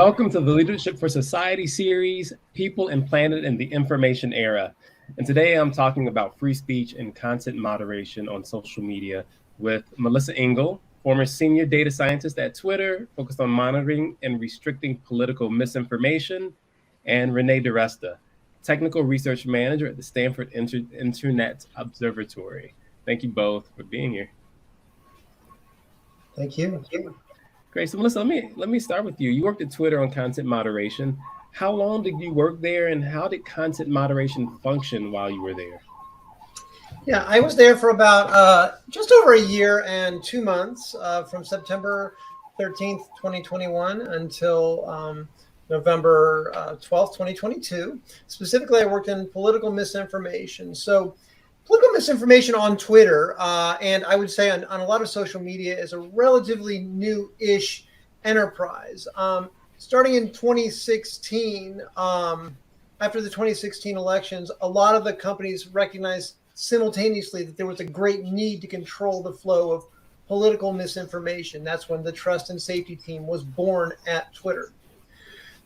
Welcome to the Leadership for Society series, People and Planet in the Information Era. And today I'm talking about free speech and content moderation on social media with Melissa Engel, former senior data scientist at Twitter, focused on monitoring and restricting political misinformation, and Renée DiResta, technical research manager at the Stanford Internet Observatory. Thank you both for being here. Thank you. Great. So Melissa, let me start with you. You worked at Twitter on content moderation. How long did you work there, and how did content moderation function while you were there? Yeah, I was there for about just over a year and 2 months, from September 13th, 2021 until November 12th, 2022. Specifically, I worked in political misinformation. So political misinformation on Twitter, and I would say on a lot of social media, is a relatively new-ish enterprise. Starting in 2016, after the 2016 elections, a lot of the companies recognized simultaneously that there was a great need to control the flow of political misinformation. That's when the trust and safety team was born at Twitter.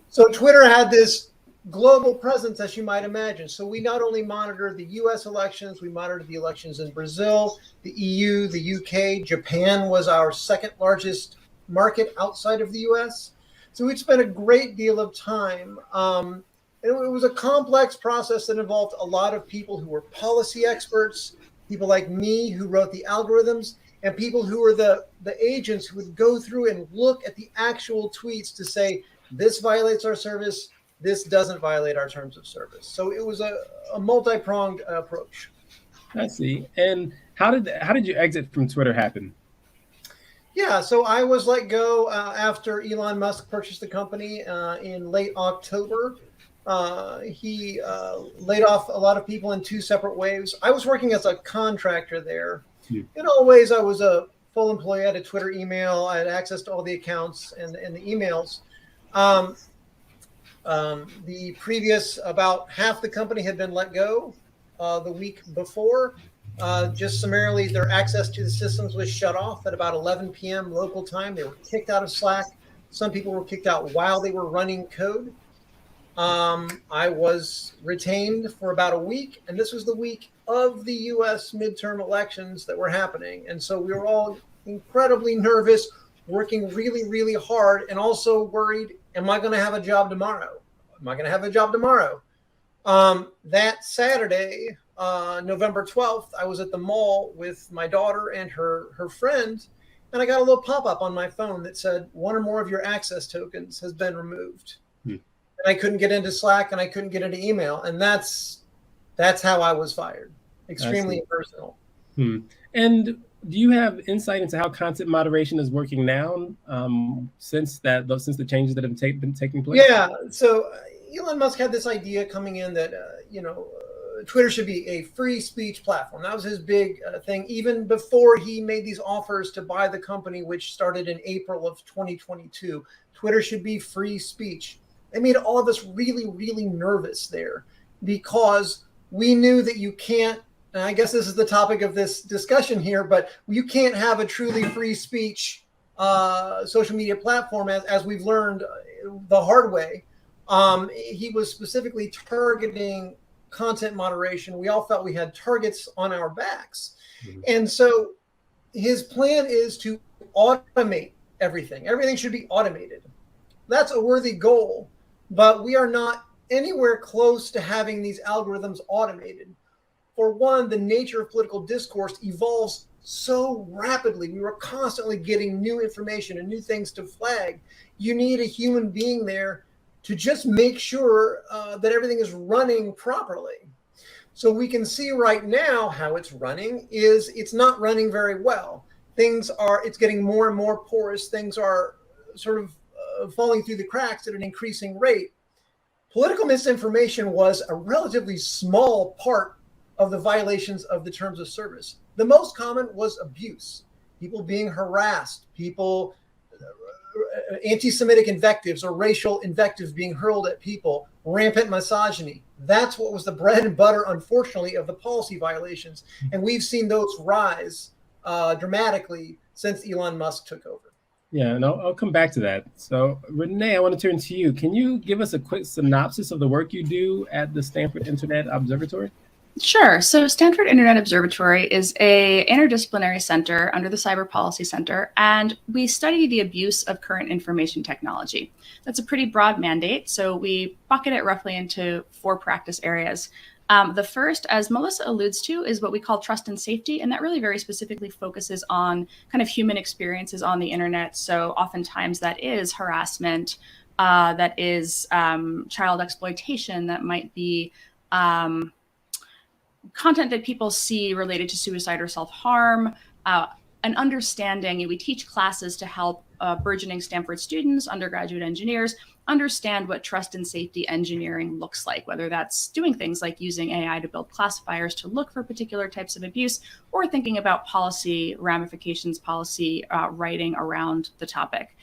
So Twitter had this global presence, as you might imagine. So we not only monitored the US elections, we monitored the elections in Brazil, the EU, the UK. Japan was our second largest market outside of the US. So we'd spent a great deal of time. It was a complex process that involved a lot of people who were policy experts, people like me who wrote the algorithms, and people who were the agents who would go through and look at the actual tweets to say, this violates our service, this doesn't violate our terms of service. So it was a multi-pronged approach. I see. And how did your exit from Twitter happen? Yeah, so I was let go after Elon Musk purchased the company in late October. He laid off a lot of people in two separate waves. I was working as a contractor there. In all ways, I was a full employee. I had a Twitter email. I had access to all the accounts and the emails. The previous, about half the company had been let go the week before. Just summarily, their access to the systems was shut off at about 11 p.m. local time. They were kicked out of Slack. Some people were kicked out while they were running code. I was retained for about a week, and this was the week of the U.S. midterm elections that were happening. And so we were all incredibly nervous, working really, really hard, and also worried, am I going to have a job tomorrow? Am I going to have a job tomorrow? That Saturday, November 12th, I was at the mall with my daughter and her friend, and I got a little pop-up on my phone that said, one or more of your access tokens has been removed. And I couldn't get into Slack, and I couldn't get into email, and that's how I was fired. Extremely personal. And do you have insight into how content moderation is working now since the changes that have been taking place? Yeah. So Elon Musk had this idea coming in that Twitter should be a free speech platform. That was his big thing, even before he made these offers to buy the company, which started in April of 2022. Twitter should be free speech. They made all of us really, really nervous there because we knew that you can't, and I guess this is the topic of this discussion here, but you can't have a truly free speech social media platform, as we've learned the hard way. He was specifically targeting content moderation. We all felt we had targets on our backs. And so his plan is to automate everything. Everything should be automated. That's a worthy goal, but we are not anywhere close to having these algorithms automated. For one, the nature of political discourse evolves so rapidly. We were constantly getting new information and new things to flag. You need a human being there to just make sure that everything is running properly. So we can see right now how it's running is it's not running very well. It's getting more and more porous. Things are sort of falling through the cracks at an increasing rate. Political misinformation was a relatively small part of the violations of the terms of service. The most common was abuse, people being harassed, anti-Semitic invectives or racial invectives being hurled at people, rampant misogyny. That's what was the bread and butter, unfortunately, of the policy violations. And we've seen those rise dramatically since Elon Musk took over. Yeah, and I'll come back to that. So, Renee, I want to turn to you. Can you give us a quick synopsis of the work you do at the Stanford Internet Observatory? Sure. So Stanford Internet Observatory is a interdisciplinary center under the Cyber Policy Center, and we study the abuse of current information technology. That's a pretty broad mandate, so we bucket it roughly into 4 practice areas. The first, as Melissa alludes to, is what we call trust and safety, and that really very specifically focuses on kind of human experiences on the internet. So oftentimes that is harassment, that is child exploitation, that might be content that people see related to suicide or self-harm, an understanding. We teach classes to help burgeoning Stanford students, undergraduate engineers, understand what trust and safety engineering looks like, whether that's doing things like using AI to build classifiers to look for particular types of abuse, or thinking about policy ramifications, policy writing around the topic.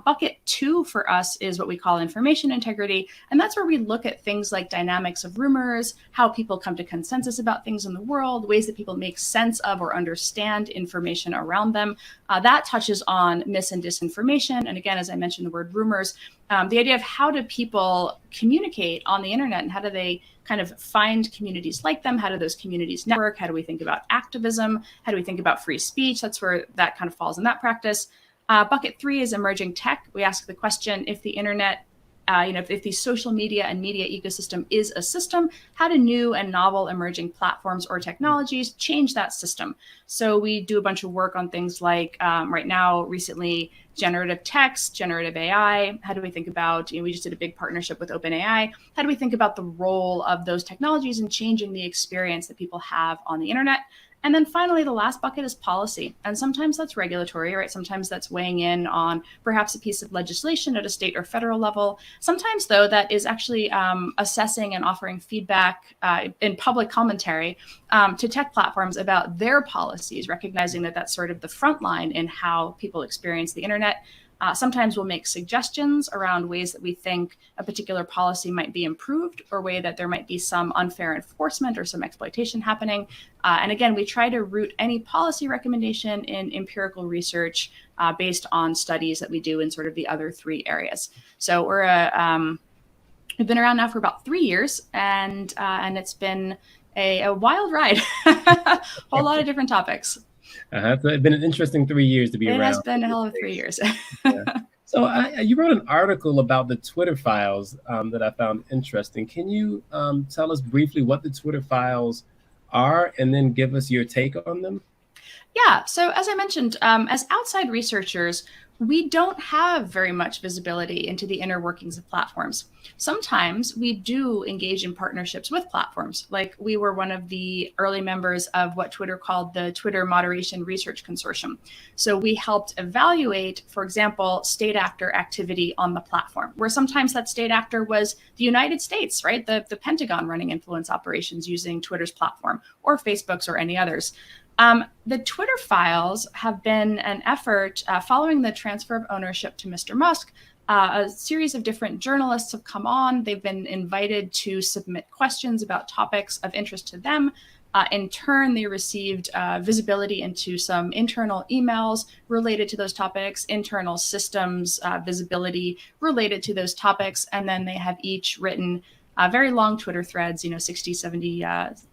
Bucket 2 for us is what we call information integrity. And that's where we look at things like dynamics of rumors, how people come to consensus about things in the world, ways that people make sense of or understand information around them. That touches on mis and disinformation. And again, as I mentioned, the word rumors, the idea of how do people communicate on the internet and how do they kind of find communities like them? How do those communities network? How do we think about activism? How do we think about free speech? That's where that kind of falls in that practice. Bucket 3 is emerging tech. We ask the question, if the internet, if the social media and media ecosystem is a system, how do new and novel emerging platforms or technologies change that system? So we do a bunch of work on things like right now, recently, generative text, generative AI. How do we think about, we just did a big partnership with OpenAI. How do we think about the role of those technologies in changing the experience that people have on the internet? And then finally, the last bucket is policy. And sometimes that's regulatory, right? Sometimes that's weighing in on perhaps a piece of legislation at a state or federal level. Sometimes, though, that is actually assessing and offering feedback in public commentary to tech platforms about their policies, recognizing that that's sort of the front line in how people experience the internet. Sometimes we'll make suggestions around ways that we think a particular policy might be improved, or way that there might be some unfair enforcement or some exploitation happening. And again, we try to root any policy recommendation in empirical research based on studies that we do in sort of the other 3 areas. So we've been around now for about 3 years, and it's been a wild ride, a whole lot of different topics. So it's been an interesting 3 years to be around. It has been a hell of 3 years. Yeah. So you wrote an article about the Twitter files that I found interesting. Can you tell us briefly what the Twitter files are, and then give us your take on them? Yeah. So as I mentioned, as outside researchers, we don't have very much visibility into the inner workings of platforms. Sometimes we do engage in partnerships with platforms. Like, we were one of the early members of what Twitter called the Twitter Moderation Research Consortium. So we helped evaluate, for example, state actor activity on the platform, where sometimes that state actor was the United States, right? The Pentagon running influence operations using Twitter's platform, or Facebook's, or any others. The Twitter files have been an effort following the transfer of ownership to Mr. Musk. A series of different journalists have come on. They've been invited to submit questions about topics of interest to them. In turn, they received visibility into some internal emails related to those topics, internal systems visibility related to those topics, and then they have each written very long Twitter threads, 60, 70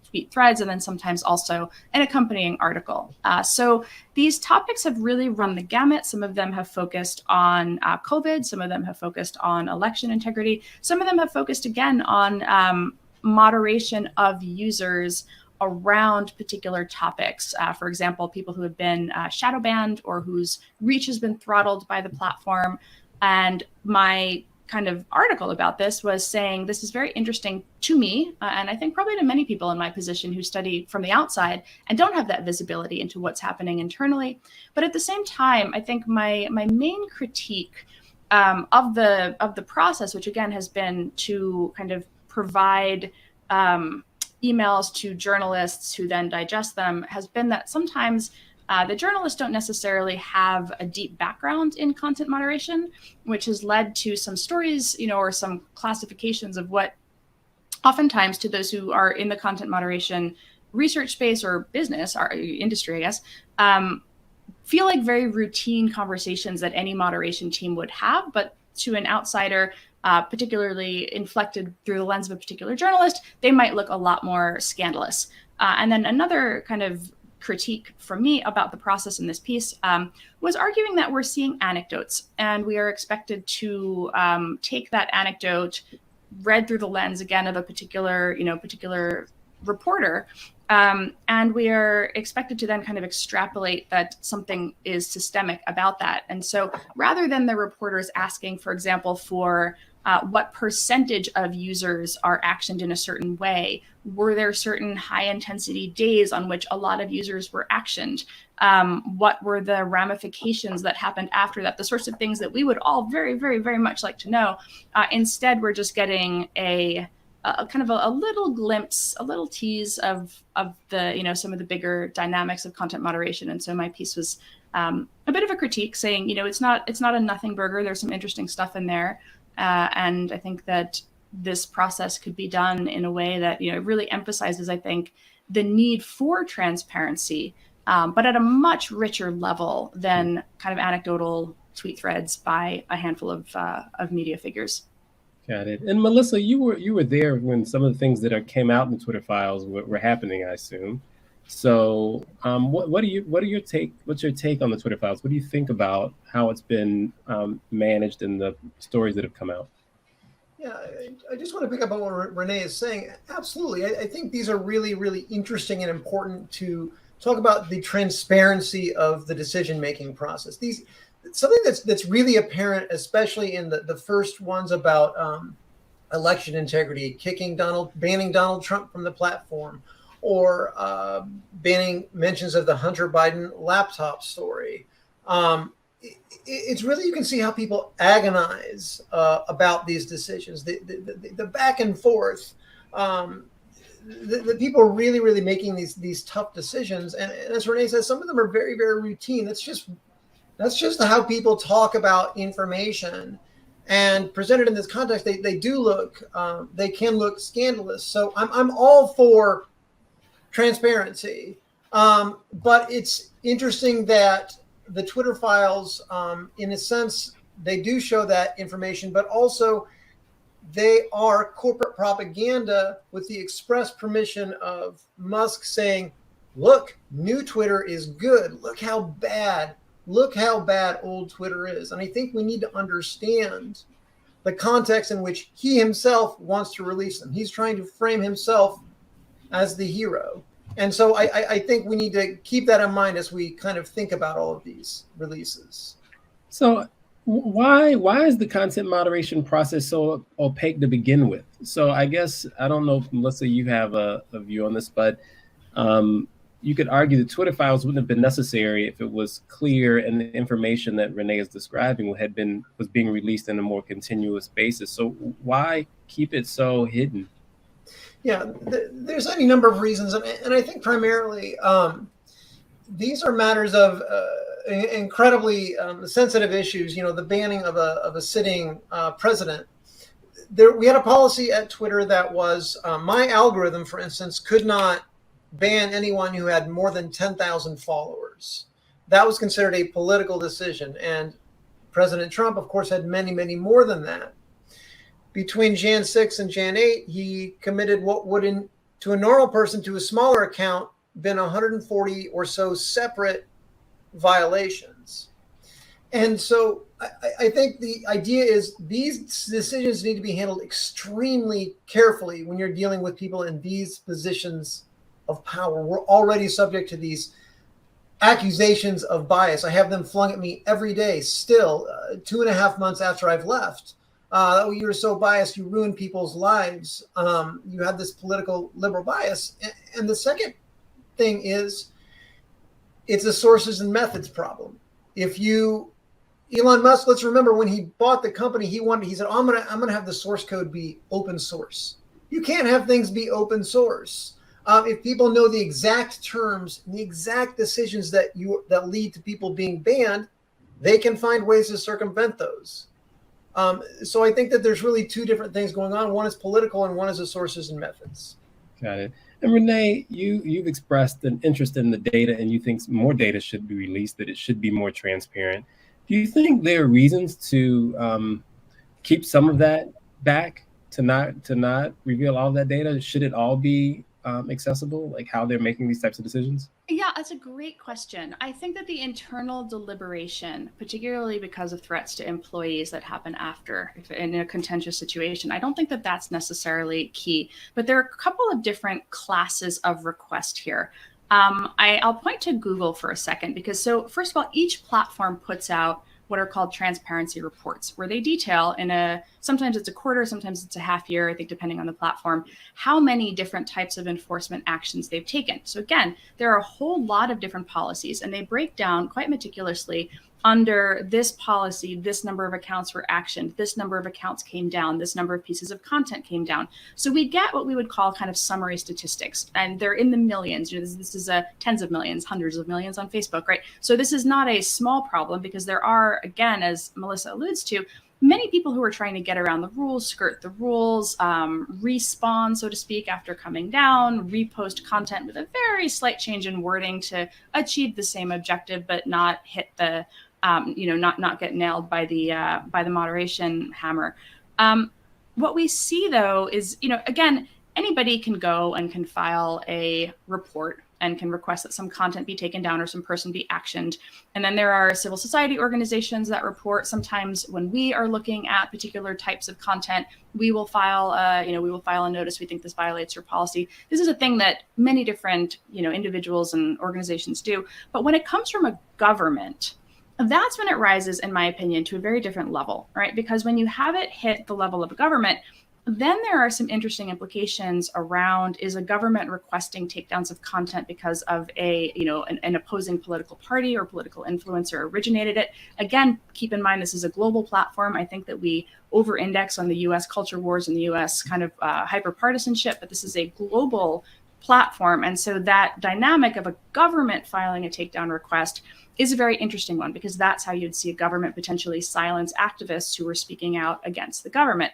tweet threads, and then sometimes also an accompanying article. So these topics have really run the gamut. Some of them have focused on COVID. Some of them have focused on election integrity. Some of them have focused, again, on moderation of users around particular topics. For example, people who have been shadow banned, or whose reach has been throttled by the platform. And my kind of article about this was saying, this is very interesting to me, and I think probably to many people in my position who study from the outside and don't have that visibility into what's happening internally. But at the same time, I think my main critique of the process, which again has been to kind of provide emails to journalists who then digest them, has been that sometimes the journalists don't necessarily have a deep background in content moderation, which has led to some stories, or some classifications of what oftentimes, to those who are in the content moderation research space or business or industry, I guess, feel like very routine conversations that any moderation team would have, but to an outsider, particularly inflected through the lens of a particular journalist, they might look a lot more scandalous. And then another kind of critique from me about the process in this piece was arguing that we're seeing anecdotes, and we are expected to take that anecdote read through the lens again of a particular reporter, and we are expected to then kind of extrapolate that something is systemic about that. And so rather than the reporters asking, for example, for what percentage of users are actioned in a certain way, were there certain high intensity days on which a lot of users were actioned? What were the ramifications that happened after that? The sorts of things that we would all very, very, very much like to know. Instead, we're just getting a kind of a little glimpse, a little tease of the, some of the bigger dynamics of content moderation. And so my piece was a bit of a critique saying, it's not a nothing burger. There's some interesting stuff in there. And I think that this process could be done in a way that, really emphasizes, I think, the need for transparency, but at a much richer level than kind of anecdotal tweet threads by a handful of media figures. Got it. And Melissa, you were there when some of the things that came out in the Twitter files were happening, I assume. So, what's your take on the Twitter files? What do you think about how it's been managed in the stories that have come out? Yeah, I just want to pick up on what Renee is saying. Absolutely. I think these are really, really interesting and important to talk about the transparency of the decision-making process. Something that's really apparent, especially in the first ones about election integrity, banning Donald Trump from the platform, or banning mentions of the Hunter Biden laptop story. It's really, you can see how people agonize about these decisions, the back and forth, the people really, really making these tough decisions. And as Renee says, some of them are very, very routine. That's just how people talk about information, and presented in this context, they can look scandalous. So I'm all for transparency, but it's interesting that the Twitter files, in a sense, they do show that information, but also they are corporate propaganda with the express permission of Musk saying, look, new Twitter is good. Look how bad old Twitter is. And I think we need to understand the context in which he himself wants to release them. He's trying to frame himself as the hero. And so I think we need to keep that in mind as we kind of think about all of these releases. So why is the content moderation process so opaque to begin with? So I guess, I don't know if, Melissa, you have a view on this, but you could argue the Twitter files wouldn't have been necessary if it was clear and the information that Renee is describing was being released in a more continuous basis. So why keep it so hidden? Yeah, there's any number of reasons, and I think primarily these are matters of incredibly sensitive issues. The banning of a sitting president. We had a policy at Twitter that was my algorithm, for instance, could not ban anyone who had more than 10,000 followers. That was considered a political decision, and President Trump, of course, had many, many more than that. Between Jan 6 and Jan 8, he committed what would, to a normal person, to a smaller account, been 140 or so separate violations. And so I think the idea is these decisions need to be handled extremely carefully when you're dealing with people in these positions of power. We're already subject to these accusations of bias. I have them flung at me every day still, 2.5 months after I've left. Oh, you're so biased, you ruin people's lives. You have this political liberal bias. And the second thing is, it's a sources and methods problem. Elon Musk, let's remember when he bought the company, he said, I'm gonna have the source code be open source. You can't have things be open source. If people know the exact terms, the exact decisions that lead to people being banned, they can find ways to circumvent those. So I think that there's really two different things going on. One is political and one is the sources and methods. Got it. And Renee, you've expressed an interest in the data, and you think more data should be released, that it should be more transparent. Do you think there are reasons to keep some of that back, to not reveal all that data? Should it all be accessible, like how they're making these types of decisions? Yeah, that's a great question. I think that the internal deliberation, particularly because of threats to employees that happen after if in a contentious situation, I don't think that that's necessarily key. But there are a couple of different classes of request here. I'll point to Google for a second because, so first of all, each platform puts out what are called transparency reports, where they detail sometimes it's a quarter, sometimes it's a half year, I think, depending on the platform, how many different types of enforcement actions they've taken. So again, there are a whole lot of different policies, and they break down quite meticulously under this policy, this number of accounts were actioned, this number of accounts came down, this number of pieces of content came down. So we get what we would call kind of summary statistics, and they're in the millions. This is tens of millions, hundreds of millions on Facebook, right? So this is not a small problem because there are, again, as Melissa alludes to, many people who are trying to get around the rules, skirt the rules, respawn, so to speak, after coming down, repost content with a very slight change in wording to achieve the same objective, but not hit the not get nailed by the moderation hammer. What we see, though, is, again, anybody can go and can file a report and can request that some content be taken down or some person be actioned. And then there are civil society organizations that report. Sometimes when we are looking at particular types of content, we will file a notice. We think this violates your policy. This is a thing that many different, individuals and organizations do. But when it comes from a government, that's when it rises, in my opinion, to a very different level, right? Because when you have it hit the level of a government, then there are some interesting implications around, is a government requesting takedowns of content because of an opposing political party or political influencer originated it? Again, keep in mind, this is a global platform. I think that we over-index on the US culture wars and the US kind of hyper-partisanship, but this is a global platform. And so that dynamic of a government filing a takedown request is a very interesting one, because that's how you'd see a government potentially silence activists who were speaking out against the government.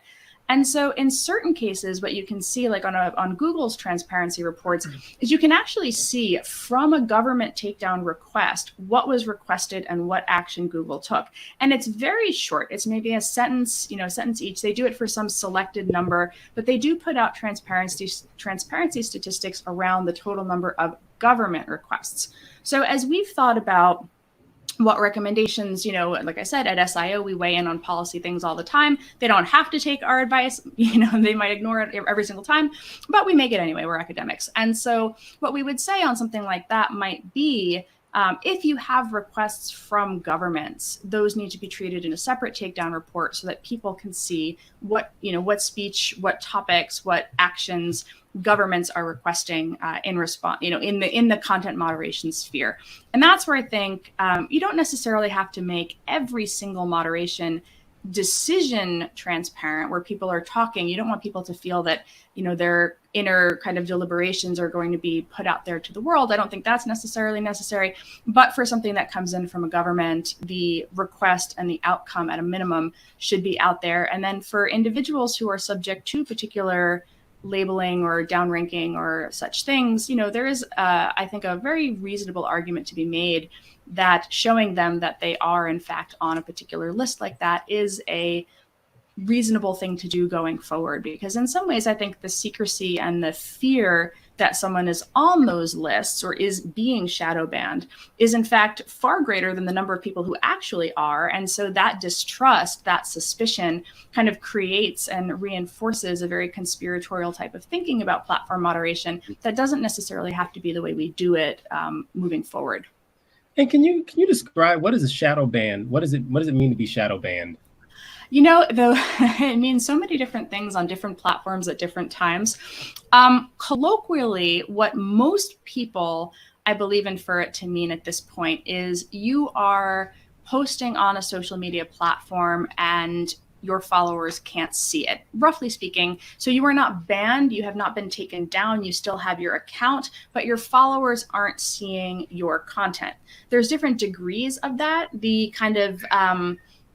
And so in certain cases, what you can see, like on Google's transparency reports, is you can actually see from a government takedown request what was requested and what action Google took. And it's very short. It's maybe a sentence each. They do it for some selected number, but they do put out transparency statistics around the total number of government requests. So as we've thought about what recommendations, like I said, at SIO, we weigh in on policy things all the time. They don't have to take our advice. They might ignore it every single time, but we make it anyway. We're academics. And so what we would say on something like that might be, if you have requests from governments, those need to be treated in a separate takedown report so that people can see what speech, what topics, what actions governments are requesting in response, in the content moderation sphere. And that's where I think you don't necessarily have to make every single moderation decision transparent, where people are talking. You don't want people to feel that, their inner kind of deliberations are going to be put out there to the world. I don't think that's necessarily necessary. But for something that comes in from a government, the request and the outcome at a minimum should be out there. And then for individuals who are subject to particular labeling or downranking or such things, there is, I think, a very reasonable argument to be made that showing them that they are, in fact, on a particular list like that is a reasonable thing to do going forward. Because in some ways, I think the secrecy and the fear that someone is on those lists or is being shadow banned is, in fact, far greater than the number of people who actually are. And so that distrust, that suspicion kind of creates and reinforces a very conspiratorial type of thinking about platform moderation that doesn't necessarily have to be the way we do it moving forward. And can you describe, what is a shadow ban? What does it mean to be shadow banned? It means so many different things on different platforms at different times. Colloquially, what most people, I believe, infer it to mean at this point is you are posting on a social media platform and your followers can't see it, roughly speaking. So you are not banned, you have not been taken down, you still have your account, but your followers aren't seeing your content. There's different degrees of that. The kind of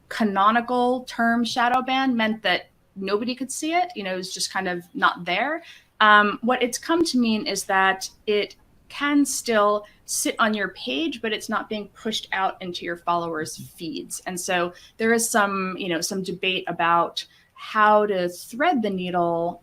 canonical term shadow ban meant that nobody could see it. It was just kind of not there. What it's come to mean is that it can still sit on your page, but it's not being pushed out into your followers' feeds. And so there is some debate about how to thread the needle,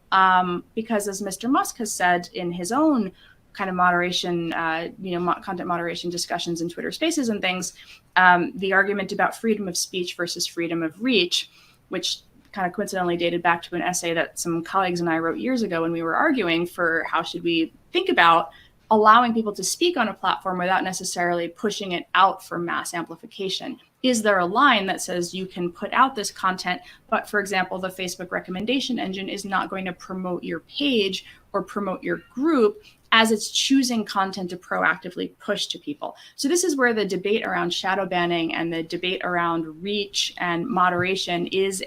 because as Mr. Musk has said in his own kind of moderation, content moderation discussions in Twitter Spaces and things, the argument about freedom of speech versus freedom of reach, which kind of coincidentally dated back to an essay that some colleagues and I wrote years ago when we were arguing for how should we think about allowing people to speak on a platform without necessarily pushing it out for mass amplification. Is there a line that says you can put out this content, but for example, the Facebook recommendation engine is not going to promote your page or promote your group as it's choosing content to proactively push to people? So this is where the debate around shadow banning and the debate around reach and moderation is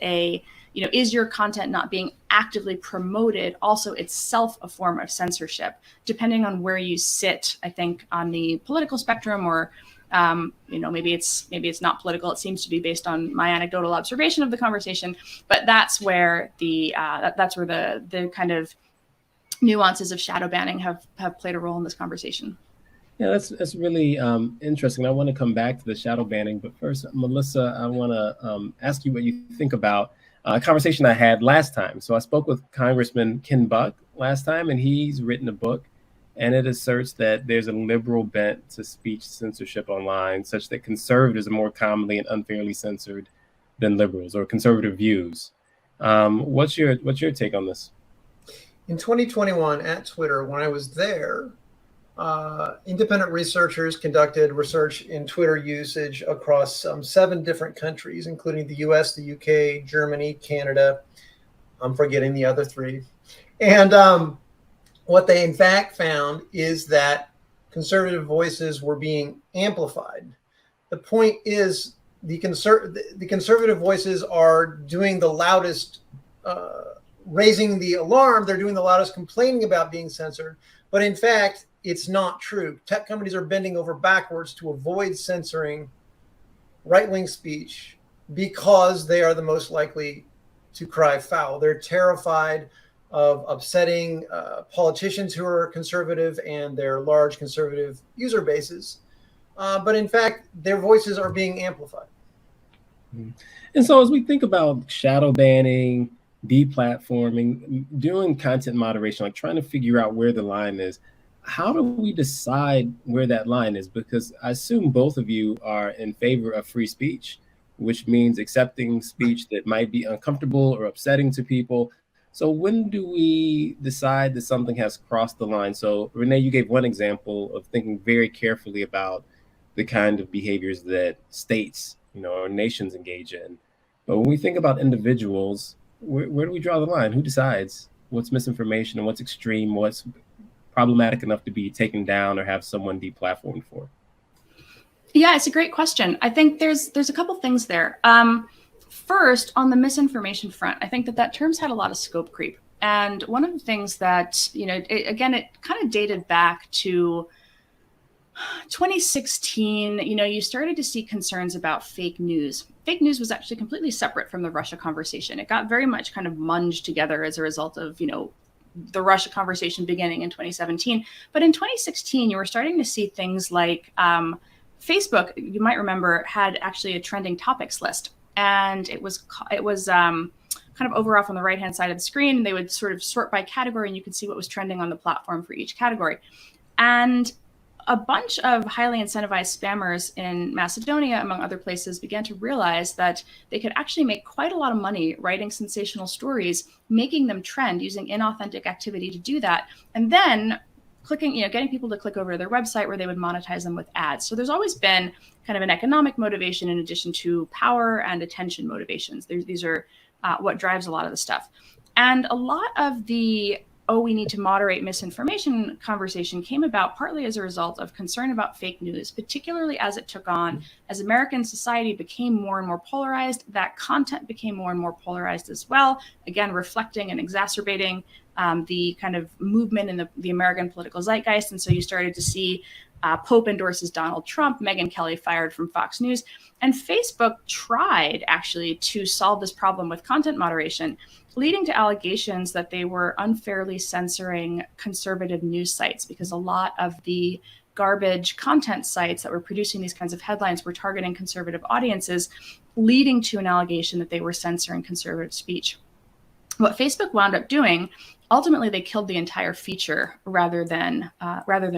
is your content not being actively promoted also itself a form of censorship, depending on where you sit, I think, on the political spectrum, or maybe it's not political. It seems to be based on my anecdotal observation of the conversation, but that's where the kind of nuances of shadow banning have played a role in this conversation. Yeah, that's really interesting. I want to come back to the shadow banning, but first, Melissa, I want to ask you what you think about a conversation I had last time. So I spoke with Congressman Ken Buck last time, and he's written a book, and it asserts that there's a liberal bent to speech censorship online, such that conservatives are more commonly and unfairly censored than liberals, or conservative views. What's your take on this? In 2021 at Twitter, when I was there, independent researchers conducted research in Twitter usage across 7 different countries, including the US, the UK, Germany, Canada. I'm forgetting the other 3. And what they in fact found is that conservative voices were being amplified. The point is the conservative voices are doing the loudest, raising the alarm. They're doing the loudest complaining about being censored. But in fact, it's not true. Tech companies are bending over backwards to avoid censoring right-wing speech because they are the most likely to cry foul. They're terrified of upsetting politicians who are conservative and their large conservative user bases. But in fact, their voices are being amplified. And so as we think about shadow banning, deplatforming, doing content moderation, like trying to figure out where the line is, how do we decide where that line is? Because I assume both of you are in favor of free speech, which means accepting speech that might be uncomfortable or upsetting to people. So when do we decide that something has crossed the line? So Renee, you gave one example of thinking very carefully about the kind of behaviors that states, or nations engage in. But when we think about individuals, where do we draw the line? Who decides what's misinformation and what's extreme, what's problematic enough to be taken down or have someone deplatformed for? Yeah, it's a great question. I think there's a couple things there. First, on the misinformation front, I think that term's had a lot of scope creep. And one of the things that, it kind of dated back to 2016, you started to see concerns about fake news. Fake news was actually completely separate from the Russia conversation. It got very much kind of munged together as a result of, the Russia conversation beginning in 2017. But in 2016, you were starting to see things like Facebook, you might remember, had actually a trending topics list. And it was kind of over off on the right-hand side of the screen. They would sort of sort by category, and you could see what was trending on the platform for each category. And a bunch of highly incentivized spammers in Macedonia, among other places, began to realize that they could actually make quite a lot of money writing sensational stories, making them trend, using inauthentic activity to do that, and then getting people to click over to their website where they would monetize them with ads. So there's always been kind of an economic motivation in addition to power and attention motivations. These are what drives a lot of the stuff. And a lot of the we need to moderate misinformation conversation came about partly as a result of concern about fake news, particularly as it took on, as American society became more and more polarized, that content became more and more polarized as well, again, reflecting and exacerbating the kind of movement in the American political zeitgeist. And so you started to see Pope endorses Donald Trump, Megyn Kelly fired from Fox News. And Facebook tried actually to solve this problem with content moderation, leading to allegations that they were unfairly censoring conservative news sites, because a lot of the garbage content sites that were producing these kinds of headlines were targeting conservative audiences, leading to an allegation that they were censoring conservative speech. What Facebook wound up doing, ultimately, they killed the entire feature rather than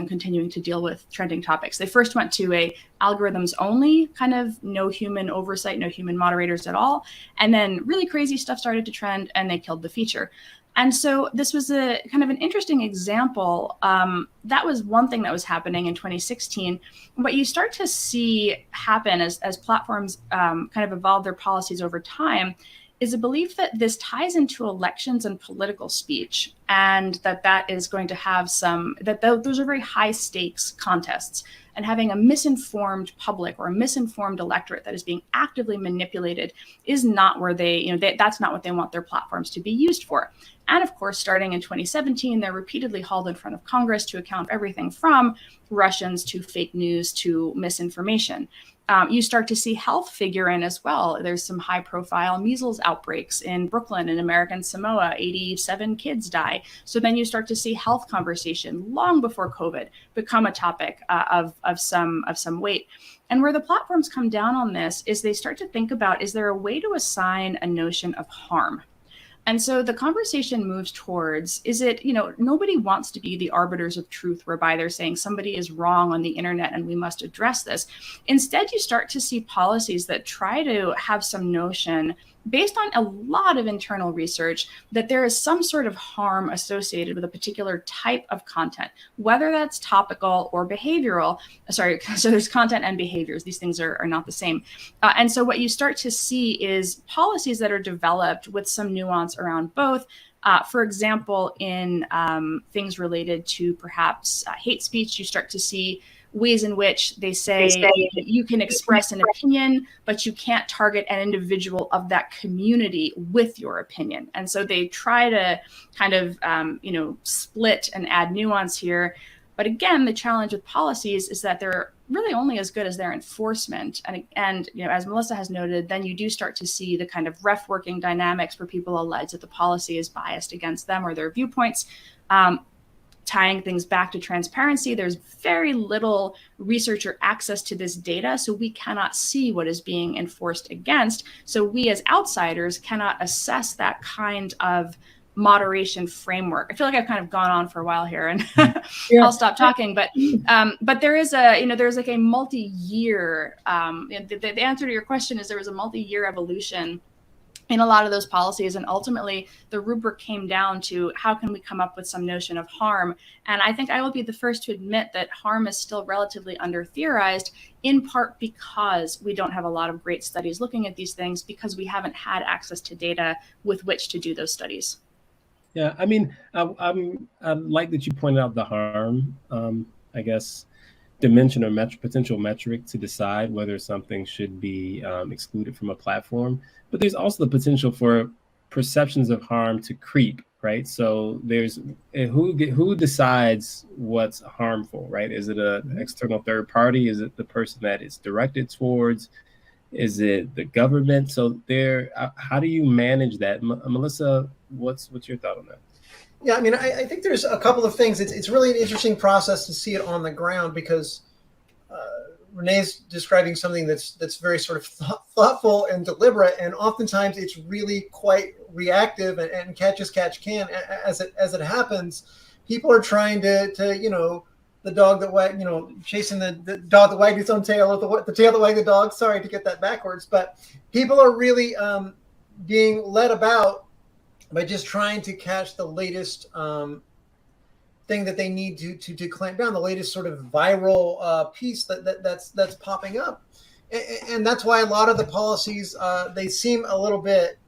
continuing to deal with trending topics. They first went to a algorithms only, kind of no human oversight, no human moderators at all. And then really crazy stuff started to trend and they killed the feature. And so this was a kind of an interesting example. That was one thing that was happening in 2016. What you start to see happen as platforms kind of evolve their policies over time is a belief that this ties into elections and political speech, and that is going to have those are very high stakes contests, and having a misinformed public or a misinformed electorate that is being actively manipulated is not where that's not what they want their platforms to be used for. And of course, starting in 2017, they're repeatedly hauled in front of Congress to account for everything from Russians to fake news to misinformation. You start to see health figure in as well. There's some high profile measles outbreaks in Brooklyn and American Samoa, 87 kids die. So then you start to see health conversation long before COVID become a topic of some weight. And where the platforms come down on this is they start to think about, is there a way to assign a notion of harm? And so the conversation moves towards, is it, nobody wants to be the arbiters of truth whereby they're saying somebody is wrong on the internet and we must address this. Instead, you start to see policies that try to have some notion based on a lot of internal research that there is some sort of harm associated with a particular type of content, whether that's topical or behavioral. So there's content and behaviors. These things are not the same. And so what you start to see is policies that are developed with some nuance around both. For example, in things related to perhaps hate speech, you start to see ways in which they say you can express an opinion, but you can't target an individual of that community with your opinion. And so they try to kind of, split and add nuance here. But again, the challenge with policies is that they're really only as good as their enforcement. And as Melissa has noted, then you do start to see the kind of ref working dynamics where people allege that the policy is biased against them or their viewpoints. Tying things back to transparency, there's very little research or access to this data, so we cannot see what is being enforced against. So we as outsiders cannot assess that kind of moderation framework. I feel like I've kind of gone on for a while here, and I'll stop talking. But there is there's like a multi-year. The answer to your question is there was a multi-year evolution in a lot of those policies. And ultimately, the rubric came down to how can we come up with some notion of harm? And I think I will be the first to admit that harm is still relatively under-theorized, in part because we don't have a lot of great studies looking at these things, because we haven't had access to data with which to do those studies. Yeah, I mean, I like that you pointed out the harm, I guess, dimension or potential metric to decide whether something should be excluded from a platform. But there's also the potential for perceptions of harm to creep, right? So there's who decides what's harmful, right? Is it an external third party? Is it the person that it's directed towards? Is it the government? So how do you manage that? Melissa, what's your thought on that? Yeah, I mean, I think there's a couple of things. It's really an interesting process to see it on the ground, because Renee's describing something that's very sort of thoughtful and deliberate, and oftentimes it's really quite reactive and catch as catch can. As it happens, people are trying to the dog that chasing the dog that wagged its own tail, or the tail that wagged the dog. Sorry to get that backwards, but people are really being led about by just trying to catch the latest thing that they need to clamp down, the latest sort of viral piece that's popping up, and that's why a lot of the policies they seem a little bit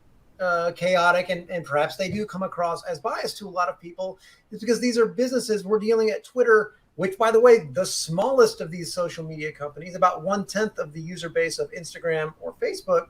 chaotic, and perhaps they do come across as biased to a lot of people. It's because these are businesses. We're dealing at Twitter, which, by the way, the smallest of these social media companies, about 1/10 of the user base of Instagram or Facebook.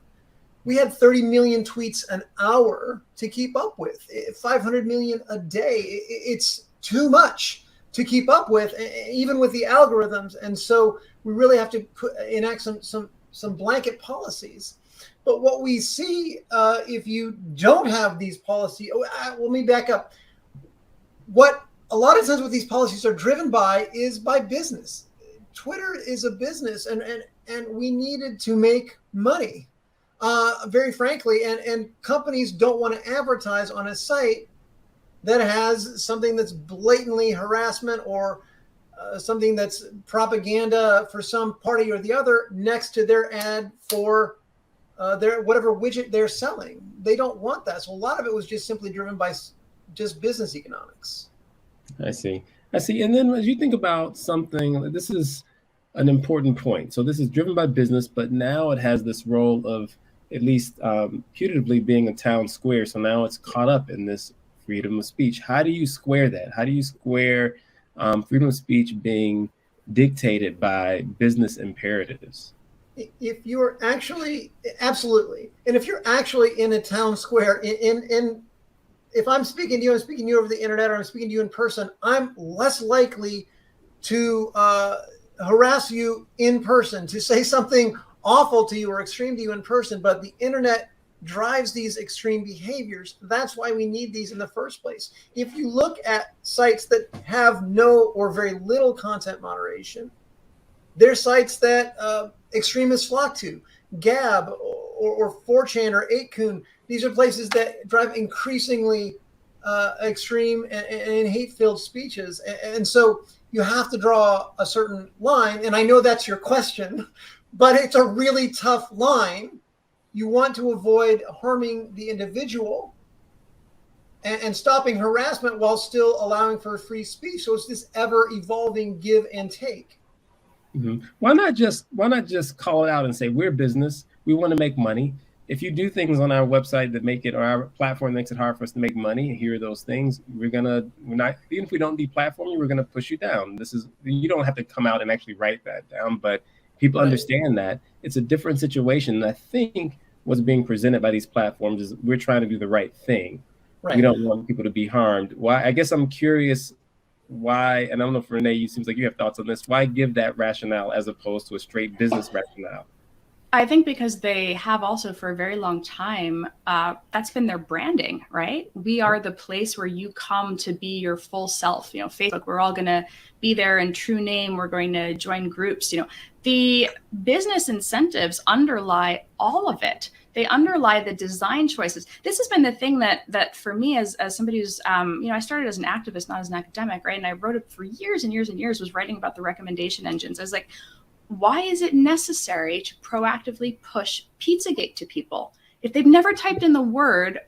we had 30 million tweets an hour to keep up with, 500 million a day. It's too much to keep up with, even with the algorithms. And so we really have to enact some blanket policies. But what we see, if you don't have these policies, let me back up. What a lot of times what these policies are driven by is by business. Twitter is a business, and we needed to make money, very frankly. And companies don't want to advertise on a site that has something that's blatantly harassment or something that's propaganda for some party or the other next to their ad for their whatever widget they're selling. They don't want that. So a lot of it was just simply driven by just business economics. I see. And then as you think about something, this is an important point. So this is driven by business, but now it has this role of at least putatively being a town square. So now it's caught up in this freedom of speech. How do you square that? How do you square freedom of speech being dictated by business imperatives? If you're actually, absolutely. And if you're actually in a town square, if I'm speaking to you, I'm speaking to you over the internet, or I'm speaking to you in person, I'm less likely to harass you in person, to say something awful to you or extreme to you in person. But the internet drives these extreme behaviors. That's why we need these in the first place. If you look at sites that have no or very little content moderation, they're sites that extremists flock to. Gab or 4chan or 8kun, these are places that drive increasingly extreme and hate-filled speeches. And so you have to draw a certain line. And I know that's your question, but it's a really tough line. You want to avoid harming the individual and stopping harassment while still allowing for free speech. So it's this ever-evolving give and take. Mm-hmm. Why not just call it out and say, we're business, we want to make money. If you do things on our website that make it, or our platform makes it hard for us to make money, here are those things. We're not, even if we don't deplatform you, we're gonna push you down. You don't have to come out and actually write that down, but people understand that it's a different situation. And I think what's being presented by these platforms is we're trying to do the right thing. Right. We don't want people to be harmed. Why? I guess I'm curious why, and I don't know if Renée, it seems like you have thoughts on this. Why give that rationale as opposed to a straight business rationale? I think because they have also for a very long time, that's been their branding, right? We are the place where you come to be your full self. You know, Facebook, we're all going to be there in true name. We're going to join groups. You know, the business incentives underlie all of it. They underlie the design choices. This has been the thing that for me, as somebody who's, I started as an activist, not as an academic, right? And I wrote it for years and years and years, was writing about the recommendation engines. I was like, why is it necessary to proactively push Pizzagate to people? If they've never typed in the word,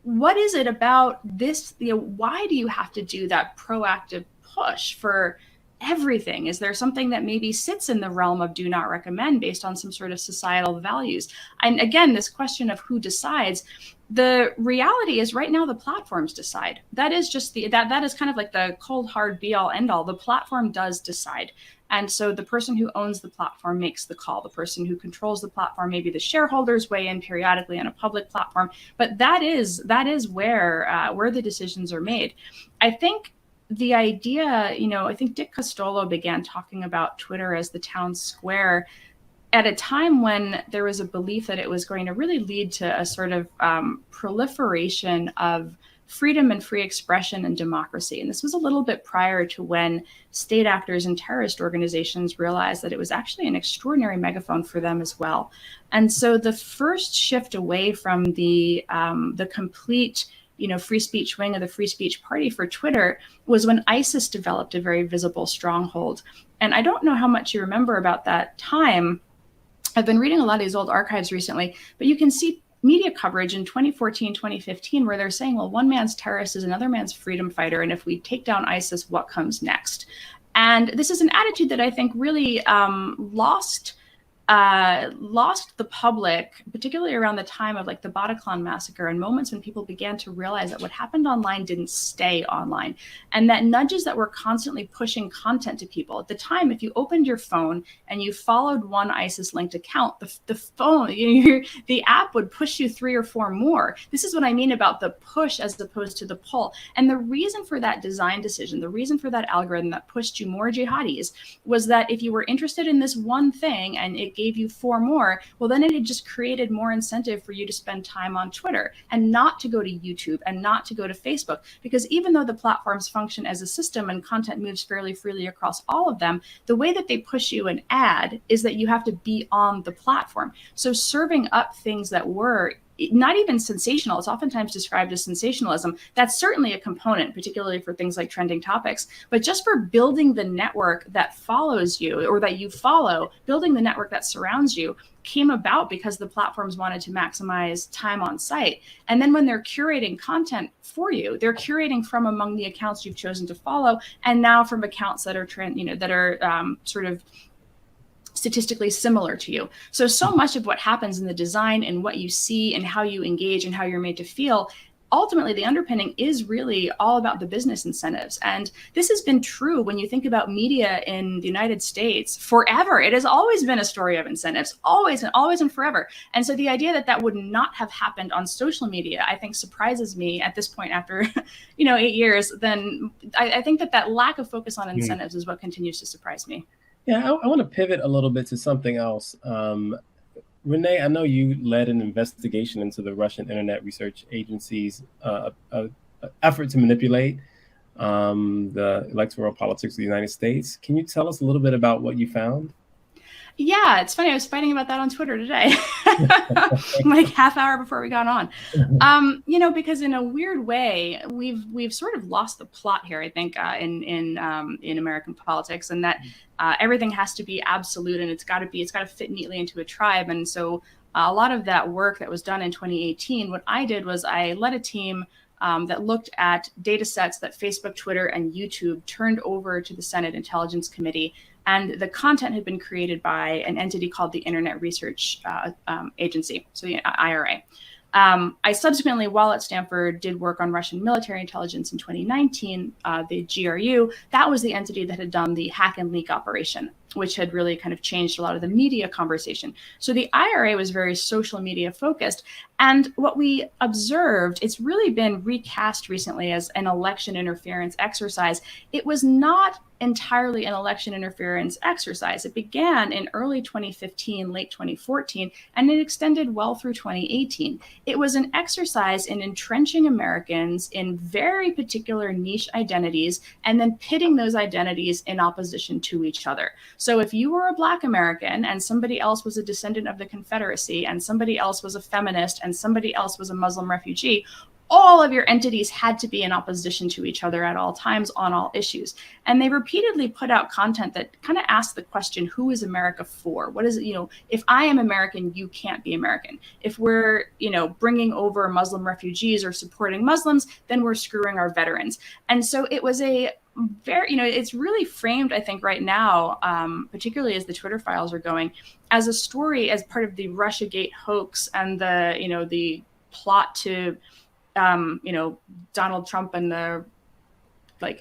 what is it about this? Why do you have to do that proactive push for everything? Is there something that maybe sits in the realm of do not recommend based on some sort of societal values? And again, this question of who decides, the reality is right now the platforms decide. That is just that is kind of like the cold, hard be all end all. The platform does decide. And so the person who owns the platform makes the call. The person who controls the platform, maybe the shareholders weigh in periodically on a public platform, but that is where the decisions are made. I think the idea, I think Dick Costolo began talking about Twitter as the town square at a time when there was a belief that it was going to really lead to a sort of proliferation of freedom and free expression and democracy. And this was a little bit prior to when state actors and terrorist organizations realized that it was actually an extraordinary megaphone for them as well. And so the first shift away from the complete free speech wing of the free speech party for Twitter was when ISIS developed a very visible stronghold. And I don't know how much you remember about that time. I've been reading a lot of these old archives recently, but you can see media coverage in 2014, 2015, where they're saying, well, one man's terrorist is another man's freedom fighter. And if we take down ISIS, what comes next? And this is an attitude that I think really lost lost the public, particularly around the time of like the Bataclan massacre and moments when people began to realize that what happened online didn't stay online, and that nudges that were constantly pushing content to people. At the time, if you opened your phone and you followed one ISIS linked account, the phone, the app would push you 3 or 4 more. This is what I mean about the push as opposed to the pull. And the reason for that design decision, the reason for that algorithm that pushed you more jihadis, was that if you were interested in this one thing and it gave you 4 more, well, then it had just created more incentive for you to spend time on Twitter and not to go to YouTube and not to go to Facebook. Because even though the platforms function as a system and content moves fairly freely across all of them, the way that they push you an ad is that you have to be on the platform. So serving up things that were not even sensational, it's oftentimes described as sensationalism. That's certainly a component, particularly for things like trending topics, but just for building the network that follows you or that you follow, building the network that surrounds you came about because the platforms wanted to maximize time on site. And then when they're curating content for you, they're curating from among the accounts you've chosen to follow, and now from accounts that are sort of statistically similar to you. So much of what happens in the design and what you see and how you engage and how you're made to feel, ultimately the underpinning is really all about the business incentives. And this has been true when you think about media in the United States forever. It has always been a story of incentives, always and forever. And so the idea that that would not have happened on social media, I think surprises me at this point after 8 years. Then I think that lack of focus on incentives is what continues to surprise me. Yeah, I want to pivot a little bit to something else. Renée, I know you led an investigation into the Russian Internet Research Agency's effort to manipulate the electoral politics of the United States. Can you tell us a little bit about what you found? Yeah, it's funny. I was fighting about that on Twitter today, like half hour before we got on. Because in a weird way, we've sort of lost the plot here. I think in American politics, and that everything has to be absolute, and it's got to fit neatly into a tribe. And so a lot of that work that was done in 2018, what I did was I led a team that looked at data sets that Facebook, Twitter, and YouTube turned over to the Senate Intelligence Committee. And the content had been created by an entity called the Internet Research Agency, so the IRA. I subsequently, while at Stanford, did work on Russian military intelligence in 2019, the GRU. That was the entity that had done the hack and leak operation, which had really kind of changed a lot of the media conversation. So the IRA was very social media focused. And what we observed, it's really been recast recently as an election interference exercise. It was not entirely an election interference exercise. It began in early 2015, late 2014, and it extended well through 2018. It was an exercise in entrenching Americans in very particular niche identities and then pitting those identities in opposition to each other. So if you were a Black American and somebody else was a descendant of the Confederacy and somebody else was a feminist and somebody else was a Muslim refugee, all of your entities had to be in opposition to each other at all times on all issues. And they repeatedly put out content that kind of asked the question, who is America for? What is it, if I am American, you can't be American. If we're, bringing over Muslim refugees or supporting Muslims, then we're screwing our veterans. And so it was a very, it's really framed, I think, right now, particularly as the Twitter files are going, as a story as part of the Russiagate hoax and the plot to Donald Trump and the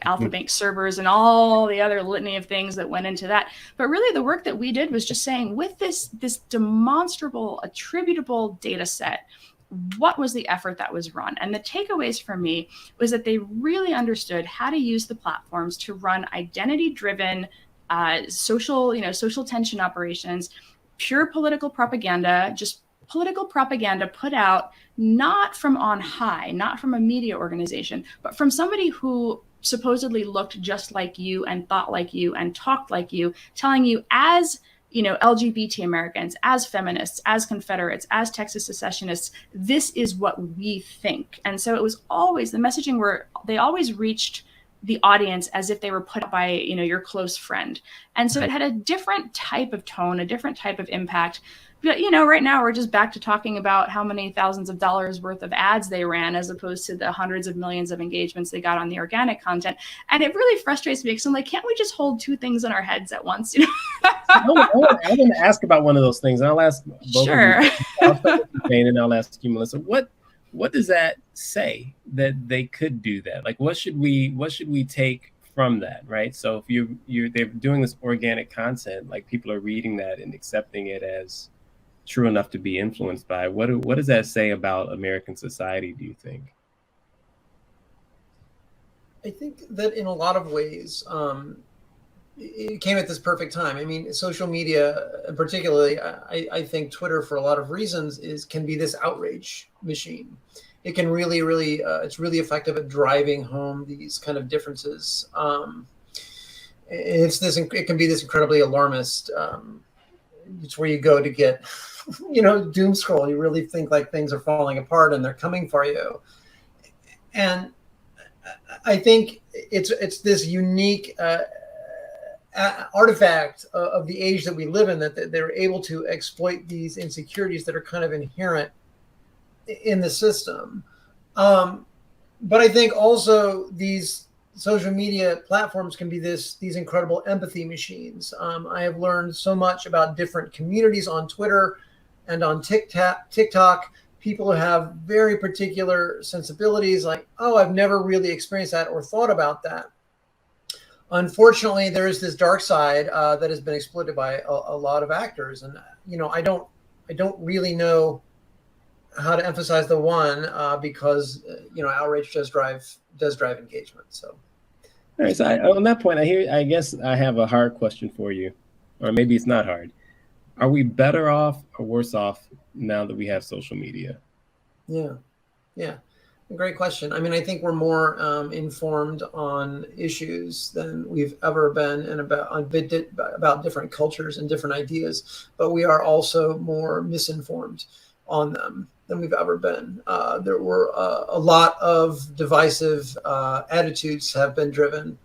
Alpha Bank servers and all the other litany of things that went into that. But really the work that we did was just saying, with this demonstrable, attributable data set, what was the effort that was run? And the takeaways for me was that they really understood how to use the platforms to run identity-driven social tension operations, pure political propaganda, just political propaganda put out not from on high, not from a media organization, but from somebody who supposedly looked just like you and thought like you and talked like you, telling you as LGBT Americans, as feminists, as Confederates, as Texas secessionists, this is what we think. And so it was always the messaging where they always reached the audience as if they were put up by, your close friend. And so it had a different type of tone, a different type of impact. But, right now we're just back to talking about how many thousands of dollars worth of ads they ran, as opposed to the hundreds of millions of engagements they got on the organic content. And it really frustrates me because I'm like, can't we just hold two things in our heads at once? I want to ask about one of those things. And I'll ask both Sure. of you. I'll start with Jane, and I'll ask you, Melissa. What does that say that they could do that? Like, what should we take from that, right? So if they're doing this organic content, like people are reading that and accepting it as true enough to be influenced by, what does that say about American society, do you think? I think that in a lot of ways, it came at this perfect time. I mean, social media, and particularly, I think Twitter, for a lot of reasons, can be this outrage machine. It can really, it's really effective at driving home these kind of differences. It can be this incredibly alarmist. It's where you go to get, doom scroll. You really think like things are falling apart and they're coming for you. And I think it's this unique artifact of the age that we live in, that they're able to exploit these insecurities that are kind of inherent in the system. But I think also these social media platforms can be these incredible empathy machines. I have learned so much about different communities on Twitter and on TikTok. People who have very particular sensibilities, like, oh, I've never really experienced that or thought about that. Unfortunately, there is this dark side that has been exploited by a lot of actors, and I don't really know how to emphasize the one because outrage does drive engagement. So, all right. So on that point, I guess I have a hard question for you, or maybe it's not hard. Are we better off or worse off now that we have social media? Yeah. Great question. I mean, I think we're more informed on issues than we've ever been, and about different cultures and different ideas, but we are also more misinformed on them than we've ever been. There were a lot of divisive attitudes have been driven,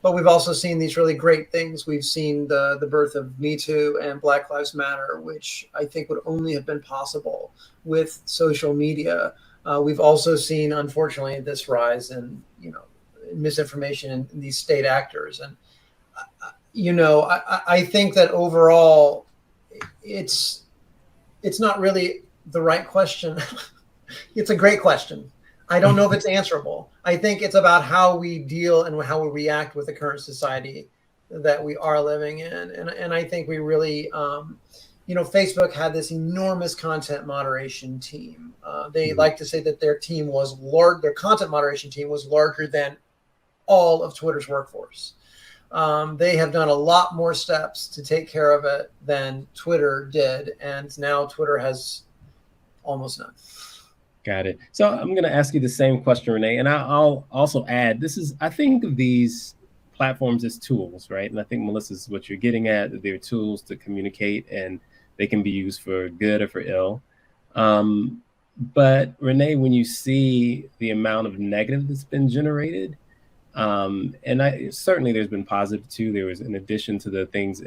but we've also seen these really great things. We've seen the birth of Me Too and Black Lives Matter, which I think would only have been possible with social media. We've also seen, unfortunately, this rise in misinformation in these state actors, and I think that overall, it's not really the right question. It's a great question. I don't know if it's answerable. I think it's about how we deal and how we react with the current society that we are living in, and I think we really. Facebook had this enormous content moderation team. They like to say that their team was large. Their content moderation team was larger than all of Twitter's workforce. They have done a lot more steps to take care of it than Twitter did, and now Twitter has almost none. Got it. So I'm going to ask you the same question, Renee, and I'll also add. I think of these platforms as tools, right? And I think, Melissa, is what you're getting at. They're tools to communicate, and they can be used for good or for ill. But Renee, when you see the amount of negative that's been generated, and certainly there's been positive too. There was, in addition to the things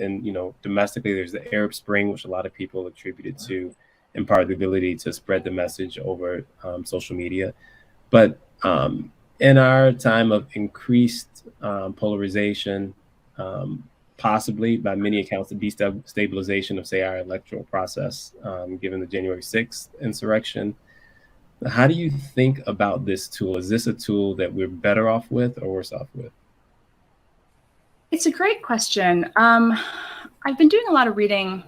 domestically, there's the Arab Spring, which a lot of people attributed to, in part, the ability to spread the message over social media. But in our time of increased polarization, possibly by many accounts, the destabilization of, say, our electoral process, given the January 6th insurrection. How do you think about this tool? Is this a tool that we're better off with or worse off with? It's a great question. I've been doing a lot of reading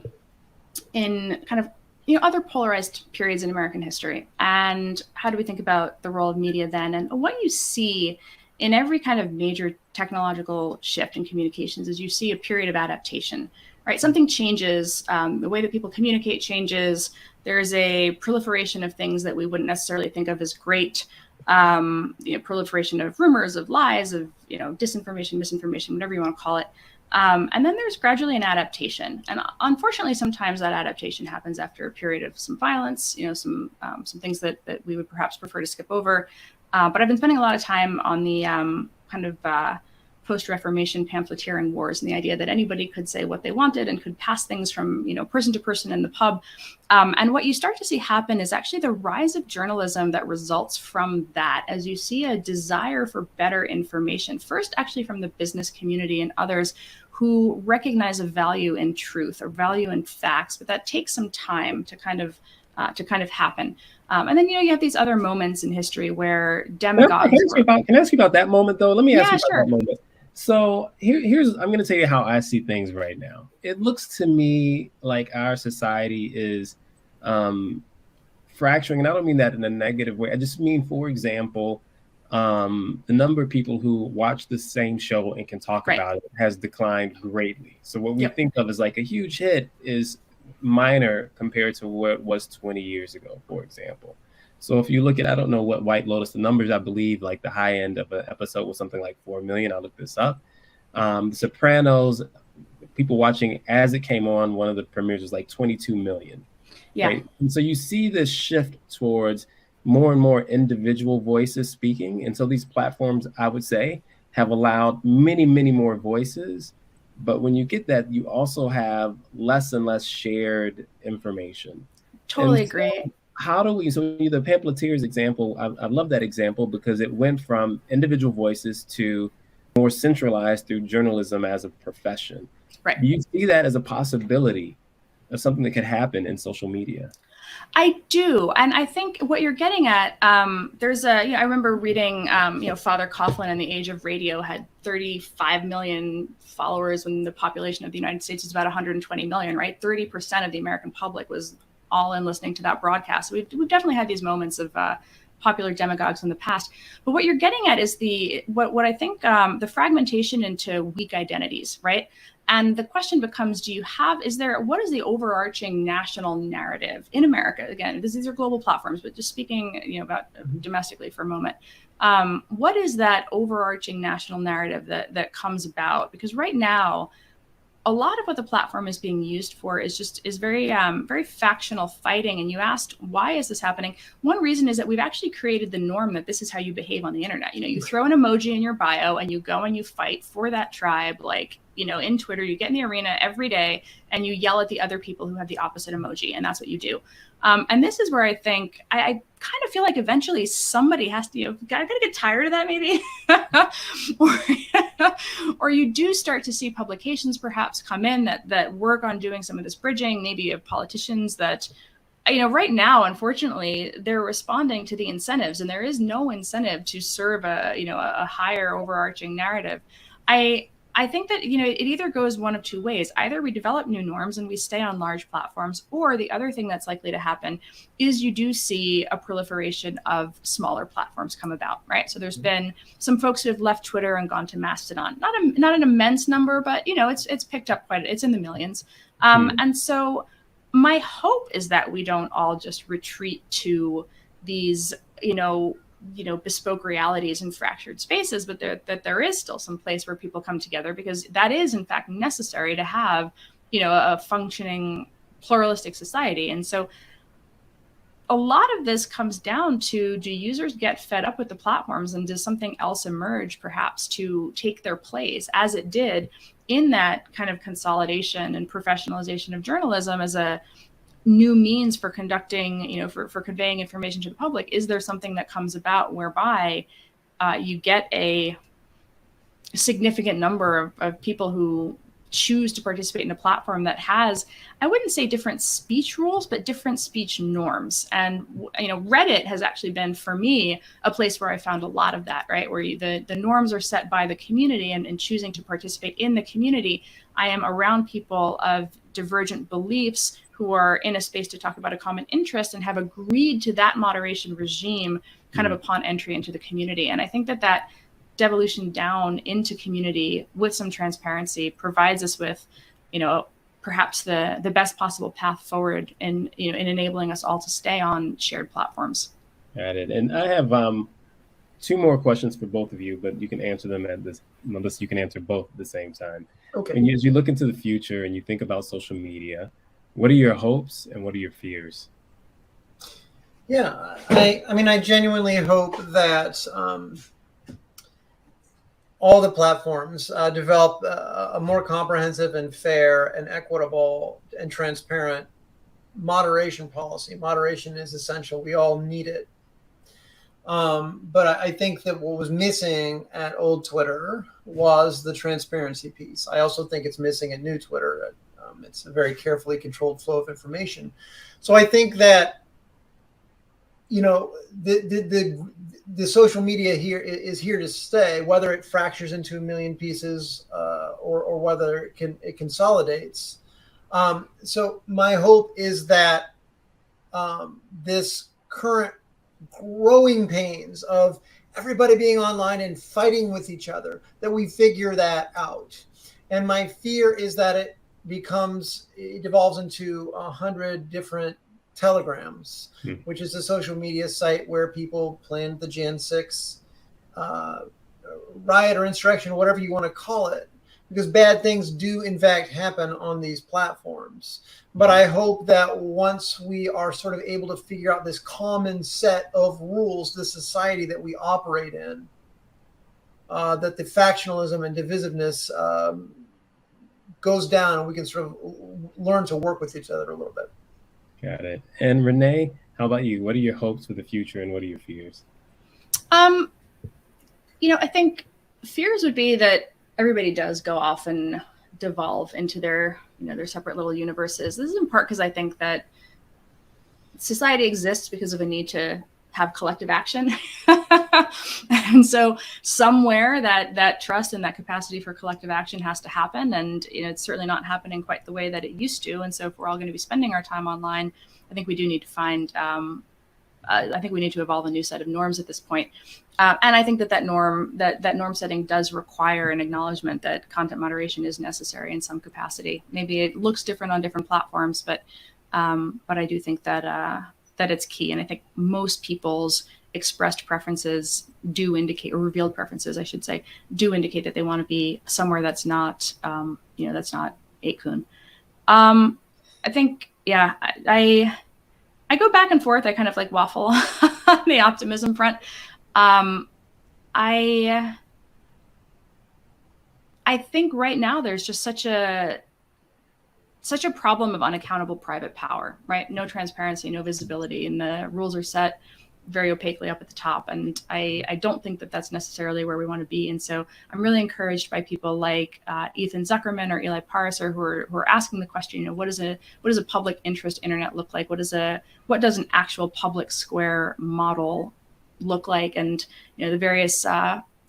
in kind of other polarized periods in American history, and how do we think about the role of media then? And what you see in every kind of major technological shift in communications is you see a period of adaptation, right? Something changes, the way that people communicate changes. There's a proliferation of things that we wouldn't necessarily think of as great, proliferation of rumors, of lies, of disinformation, misinformation, whatever you want to call it. And then there's gradually an adaptation. And unfortunately, sometimes that adaptation happens after a period of some violence, some things that we would perhaps prefer to skip over. But I've been spending a lot of time on the kind kind of post-Reformation pamphleteering wars, and the idea that anybody could say what they wanted and could pass things from person to person in the pub. And what you start to see happen is actually the rise of journalism that results from that, as you see a desire for better information, first actually from the business community and others who recognize a value in truth or value in facts, but that takes some time to kind of happen. And then, you have these other moments in history where demagogues. Can I ask you about that moment, though? Let me ask you about sure. that moment. So here's I'm going to tell you how I see things right now. It looks to me like our society is fracturing, and I don't mean that in a negative way. I just mean, for example, the number of people who watch the same show and can talk about it has declined greatly. So what we think of as like a huge hit is minor compared to what it was 20 years ago, for example. So if you look at, I don't know what White Lotus, the numbers, I believe like the high end of an episode was something like 4 million. I'll look this up. The Sopranos, people watching as it came on, one of the premieres was like 22 million. Yeah. Right? And so you see this shift towards more and more individual voices speaking. And so these platforms, I would say, have allowed many, many more voices. But when you get that, you also have less and less shared information. Totally agree. How do we, so the pamphleteers example, I love that example because it went from individual voices to more centralized through journalism as a profession. Right. Do you see that as a possibility of something that could happen in social media? I do. And I think what you're getting at, there's I remember reading, Father Coughlin in the Age of Radio had 35 million followers when the population of the United States is about 120 million, right? 30% of the American public was all in listening to that broadcast. So we've definitely had these moments of popular demagogues in the past. But what you're getting at is what I think the fragmentation into weak identities, right? And the question becomes, what is the overarching national narrative in America? Again, these are global platforms, but just speaking, about domestically for a moment, what is that overarching national narrative that comes about? Because right now, a lot of what the platform is being used for is very, very factional fighting. And you asked, why is this happening? One reason is that we've actually created the norm that this is how you behave on the internet. You throw an emoji in your bio and you go and you fight for that tribe. Like, in Twitter, you get in the arena every day and you yell at the other people who have the opposite emoji. And that's what you do. And this is where I think I kind of feel like eventually somebody has to, gotta get tired of that maybe. or you do start to see publications perhaps come in that work on doing some of this bridging. Maybe you have politicians that, right now, unfortunately, they're responding to the incentives, and there is no incentive to serve a higher overarching narrative. I think that, it either goes one of two ways. Either we develop new norms and we stay on large platforms, or the other thing that's likely to happen is you do see a proliferation of smaller platforms come about, right? So there's been some folks who have left Twitter and gone to Mastodon. Not an immense number, but, it's picked up it's in the millions. And so my hope is that we don't all just retreat to these, bespoke realities and fractured spaces, but that there is still some place where people come together, because that is in fact necessary to have, a functioning pluralistic society. And so a lot of this comes down to, do users get fed up with the platforms, and does something else emerge perhaps to take their place, as it did in that kind of consolidation and professionalization of journalism as a new means for conducting, for conveying information to the public? Is there something that comes about whereby you get a significant number of people who choose to participate in a platform that has, I wouldn't say different speech rules, but different speech norms? And, Reddit has actually been, for me, a place where I found a lot of that, right? Where the norms are set by the community, and choosing to participate in the community, I am around people of divergent beliefs who are in a space to talk about a common interest and have agreed to that moderation regime kind of upon entry into the community. And I think that devolution down into community with some transparency provides us with, perhaps the best possible path forward in enabling us all to stay on shared platforms. Got it. And I have two more questions for both of you, but you can answer them unless you can answer both at the same time. Okay. And as you look into the future and you think about social media, what are your hopes and what are your fears? Yeah, I mean, I genuinely hope that all the platforms develop a more comprehensive and fair and equitable and transparent moderation policy. Moderation is essential. We all need it. But I think that what was missing at old Twitter was the transparency piece. I also think it's missing at new Twitter. It's a very carefully controlled flow of information. So I think that, you know, the social media here is here to stay, whether it fractures into a million pieces or whether it consolidates. So my hope is that this current growing pains of everybody being online and fighting with each other, that we figure that out. And my fear is that it devolves into 100 different telegrams, which is a social media site where people planned the Jan 6 riot or insurrection, whatever you want to call it, because bad things do in fact happen on these platforms. But I hope that once we are sort of able to figure out this common set of rules, the society that we operate in, that the factionalism and divisiveness goes down, and we can sort of learn to work with each other a little bit. Got it. And Renée, how about you? What are your hopes for the future and what are your fears? You know, I think fears would be that everybody does go off and devolve into their, you know, their separate little universes. This is in part because I think that society exists because of a need to have collective action. And so somewhere that trust and that capacity for collective action has to happen. And, you know, it's certainly not happening quite the way that it used to. And so if we're all going to be spending our time online, I think we do need to find, I think we need to evolve a new set of norms at this point. And I think that norm setting does require an acknowledgement that content moderation is necessary in some capacity. Maybe it looks different on different platforms, but I do think that it's key. And I think most people's expressed preferences do indicate, or revealed preferences, I should say, do indicate that they want to be somewhere that's not, you know, that's not 8kun. I think, yeah, I go back and forth. I kind of like waffle on the optimism front. I think right now there's just such a problem of unaccountable private power, right? No transparency, no visibility, and the rules are set very opaquely up at the top. And I don't think that that's necessarily where we want to be. And so I'm really encouraged by people like Ethan Zuckerman or Eli Pariser who are asking the question, you know, what does a public interest internet look like? What does an actual public square model look like? And, you know, the various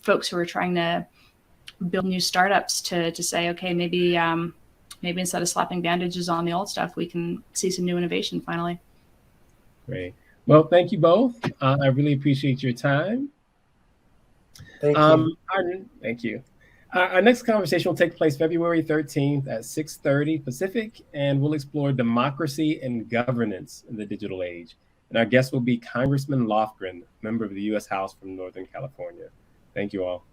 folks who are trying to build new startups to say, okay, maybe instead of slapping bandages on the old stuff, we can see some new innovation finally. Great. Well, thank you both. I really appreciate your time. Thank you. Thank you. Our next conversation will take place February 13th at 6:30 Pacific, and we'll explore democracy and governance in the digital age. And our guest will be Congressman Lofgren, member of the U.S. House from Northern California. Thank you all.